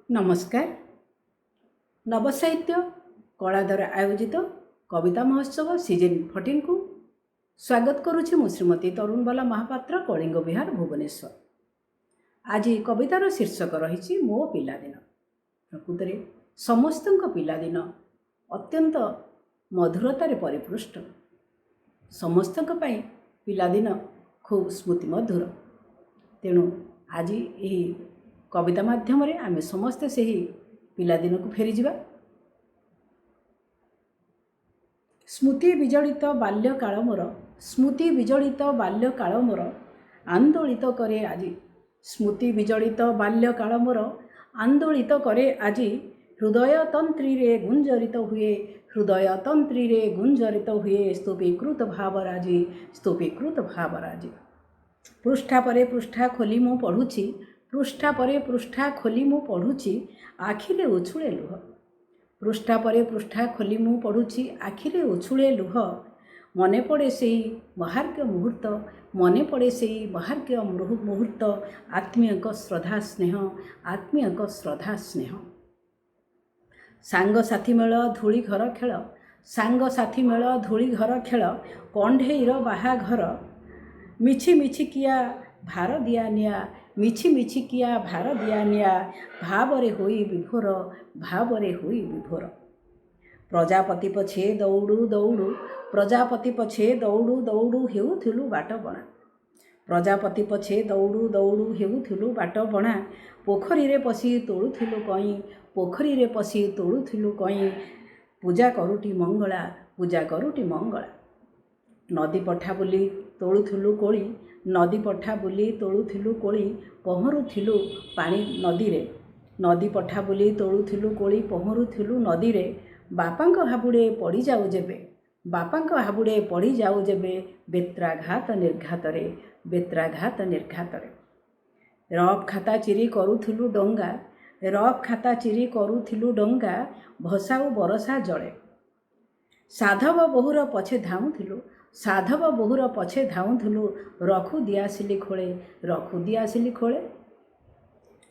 नमस्कार। नवसाहित्य कला द्वारा आयोजित कविता महोत्सव सीजन 14 को स्वागत करुछि मु श्रीमती तरुणबाला महापात्र कलिंग विहार भुवनेश्वर। आज कवितार शीर्षक रही मो पिलादिन। प्रकृत में समस्त पिलादिन अत्यंत मधुरतार परिपृष्ट। समस्त पिलादिन खूब स्मृति मधुर। तेणु आज यही कविता माध्यम आम समस्ते से ही पिलादिन को फेरी जावा। स्मृति विजड़ित बाल्यकाल मोर, स्मृति विजड़ित बाल्यकाल मोर आंदोलित करे आज। स्मृति विजड़ित बाल्यकाल मोर आंदोलित करे आज। हृदय तंत्री रे गुंजरित हुए, हृदय तंत्री रे गुंजरित हुए स्तूपीकृत भावराजी, स्तूपीकृत भावराजी। पृष्ठा परे पृष्ठा खोली मु पढ़ुछि, पृष्ठा परे पृष्ठा खोली मु पढ़ुछि आखिरे उछुळे लुह। पृष्ठा परे पृष्ठा खोली मु पढ़ुछि आखिरे उछुळे लुह। मने पड़े सेई महार्घ्य मुहूर्त, मने पड़े सेई महार्घ्य मुहूर्त। आत्मीयक श्रद्धा स्नेह, आत्मीयक श्रद्धा स्नेह। सांग साथी मेल धूली घर खेल, सांग साथी मेल धूली घर खेल। कंढेईर बाहाघर मिछि मिछि किया भार दिया निया, मिछि मिछि किया भार दिया निया। भावरे होई विभोर, भावरे होई विभोर। प्रजापति पछे दौड़ू दौड़ू, प्रजापति पछे दौड़ू दौड़ू हेउथिलु बाट बणा। प्रजापति पछे दौड़ू दौड़ू हेउथिलु बाट बणा। पोखरी रे पसी तोड़ुथिलु कई, पोखरी रे पसी तोड़ुथिलु कई। पूजा करुटी मंगला, पूजा करुटी मंगला। नदी पठा बुली तोड़ुथिलु कोली, नदी पठा बुली तोड़ुथिलु कोली। पहरुथिलु पानी नदी रे, नदी पठा बुली तोड़ुथिलु कोली। पहरुथिलु नदी रे। बापांक हाबुड़े पड़ी जाऊ जेबे, बापांक हाबुड़े पड़ी जाऊ जेबे। बेत्राघात निर्घात रे, बेत्राघात निर्घात रे। रफ खाता चिरी करुथिलु डंगा, रफ खाता चिरी करुथिलु डंगा। भसाऊ बरसा जड़े। साधव बहुर पछे धाउथिलु, साधव बहुर पछे धाउथिलु। रखु दियासिली खोले, रखु दियासिली खोले।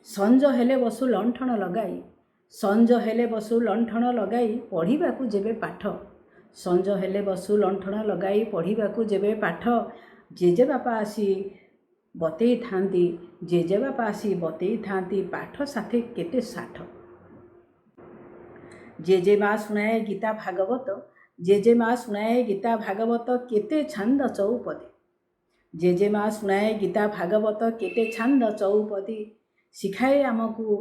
संज हेले बसु लंठन लगाई, संज हेले बसु लंठन लगाई। पढ़िबाकू जेबे पाठ, संज हेले बसु लंठन लगाई। पढ़िबाकू जेबे पाठ। जेजे बापा आसी बतेई थांती, जेजे बापा आसी बतेई थांती। पाठ साथे केते साठ। जेजे माँ सुनाए गीता भागवत, जेजे माँ सुनाए गीता भागवत। केते छांद चौपदी, जेजे माँ सुनाए गीता भागवत। केते छांद चौपदी। शिखाए आमको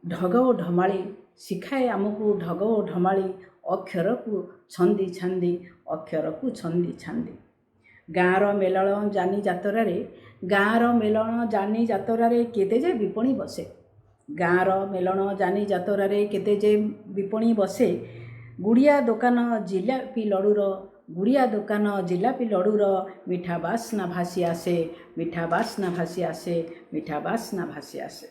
ढग ओ ढमाली, शिखाए आमको ढग ओ ढमाली। अक्षर को छंदी छांदी, अक्षर को छंदी छांदी। गाँर मेलण जानी जातरा रे, गाँर मेलण जानी जातरा रे। केते जे विपणी बसे, गाँर मेलण जानी जातरा रे। केते जे विपणी बसे। गुड़िया दुकान जिलापी लडुर, गुड़िया दुकान जिलापी लडुर। मिठा बासना भासी आसे, मिठा बासना भासी आसे, मिठा बासना भासी आसे।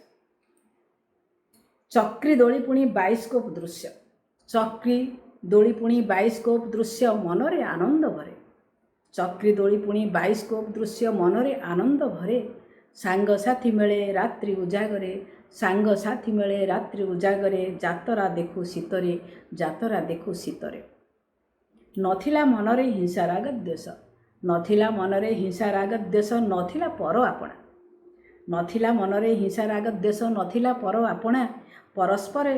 चक्री दोली पुणी बाइस्कोप दृश्य, चक्री दोली पुणी बाइस्कोप दृश्य। मनरे आनंद भरे, चक्री दोली पुणी बाइस्कोप दृश्य। मनरे आनंद भरे। सांग साथी मेले रात्रि उजागरे, सांग साथी मेले रात्रि उजागरे। जातरा देखु शीतरे, जातरा देखु शीतरे। नथिला मनरे हिंसा राग द्वेष, नथिला मनरे हिंसा राग द्वेष। नथिला पर आपणा, नथिला मनरे हिंसा राग द्वेष। नथिला पर आपणा। परस्पर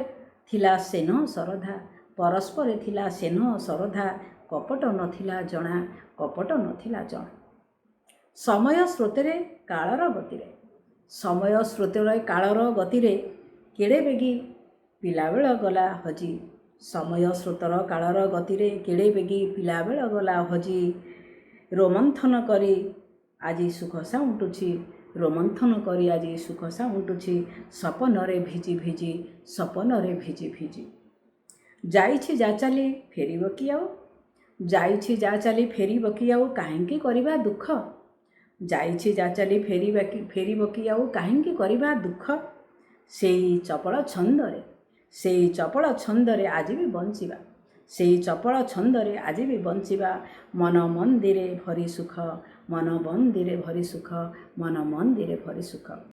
थिला स्नेह श्रद्धा, परस्पर थिला स्नेह श्रद्धा। कपट नथिला जणा, कपट नथिला जणा। समय स्रोतरे कालर गतिरे, समय स्रोतरे कालर गतिरे। केड़े बेगी पिलाबेल गला हजी, समय स्रोतर कालर गतिरे। केड़े बेगी पिलाबेल गला हजी। रोमंथन करी आजी सुख साउंटुछि, रोमंथन करी आजी सुख साउंटुछि। सपनरे भिजी भिजी, सपनरे भिजी भिजी। जाइछि जा चली फेरिब कि आउ, जाइछि जा चली फेरिब कि आउ। काहेंकि करिबा दुख, जाइछि जा चली फेरिब कि आउ। काहेंकि करिबा दुख। सेई चपल छंदरे, सेई चपल छंदरे आज भी बंचिबा, सेई चपल छंदरे आज भी बंचिबा। मन मंदिरे भरी सुख, मन मंदिरे भरी सुख, मन मंदिरे भरी सुख।